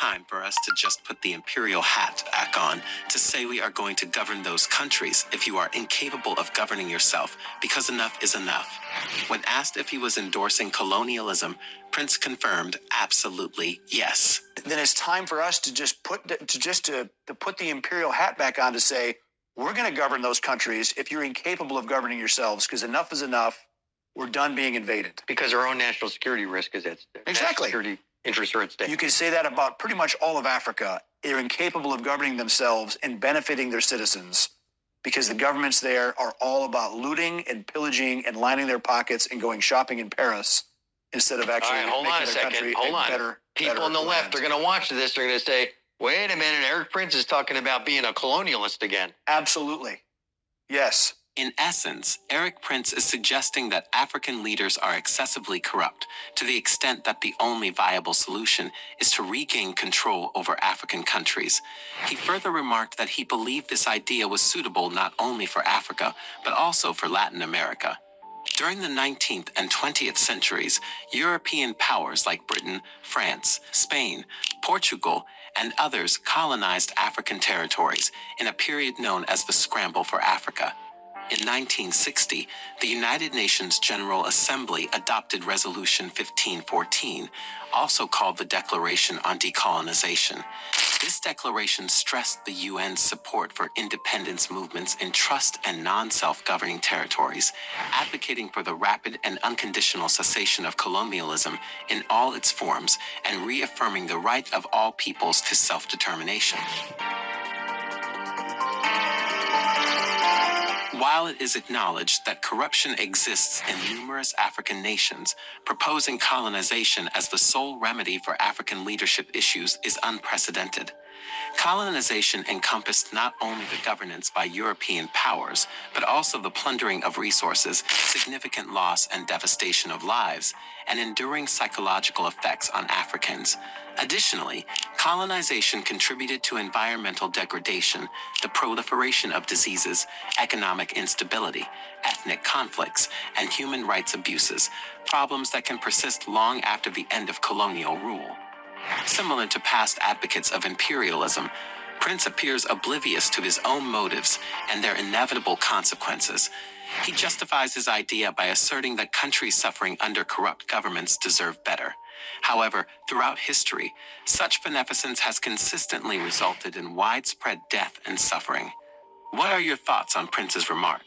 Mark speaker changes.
Speaker 1: time for us to just put the imperial hat back on to say we are going to govern those countries if you are incapable of governing yourself, because enough is enough. When asked if he was endorsing colonialism, Prince confirmed absolutely yes.
Speaker 2: Then it's time for us to just put the imperial hat back on to say, we're going to govern those countries if you're incapable of governing yourselves, because enough is enough. We're done being invaded.
Speaker 3: Because our own national security risk is at stake.
Speaker 2: Exactly.
Speaker 3: National security interests are at stake.
Speaker 2: You can say that about pretty much all of Africa. They're incapable of governing themselves and benefiting their citizens because the governments there are all about looting and pillaging and lining their pockets and going shopping in Paris instead of actually making their country a better.
Speaker 3: People on the left are going to watch this. They're going to say, wait a minute, Eric Prince is talking about being a colonialist again.
Speaker 2: Absolutely. Yes.
Speaker 1: In essence, Eric Prince is suggesting that African leaders are excessively corrupt to the extent that the only viable solution is to regain control over African countries. He further remarked that he believed this idea was suitable not only for Africa, but also for Latin America. During the 19th and 20th centuries, European powers like Britain, France, Spain, Portugal, and others colonized African territories in a period known as the Scramble for Africa. In 1960, the United Nations General Assembly adopted Resolution 1514, also called the Declaration on Decolonization. This declaration stressed the UN's support for independence movements in trust and non-self-governing territories, advocating for the rapid and unconditional cessation of colonialism in all its forms, and reaffirming the right of all peoples to self-determination. While it is acknowledged that corruption exists in numerous African nations, proposing colonization as the sole remedy for African leadership issues is unprecedented. Colonization encompassed not only the governance by European powers, but also the plundering of resources, significant loss and devastation of lives, and enduring psychological effects on Africans. Additionally, colonization contributed to environmental degradation, the proliferation of diseases, economic instability, ethnic conflicts, and human rights abuses, problems that can persist long after the end of colonial rule. Similar to past advocates of imperialism, Prince appears oblivious to his own motives and their inevitable consequences. He justifies his idea by asserting that countries suffering under corrupt governments deserve better. However, throughout history, such beneficence has consistently resulted in widespread death and suffering. What are your thoughts on Prince's remarks?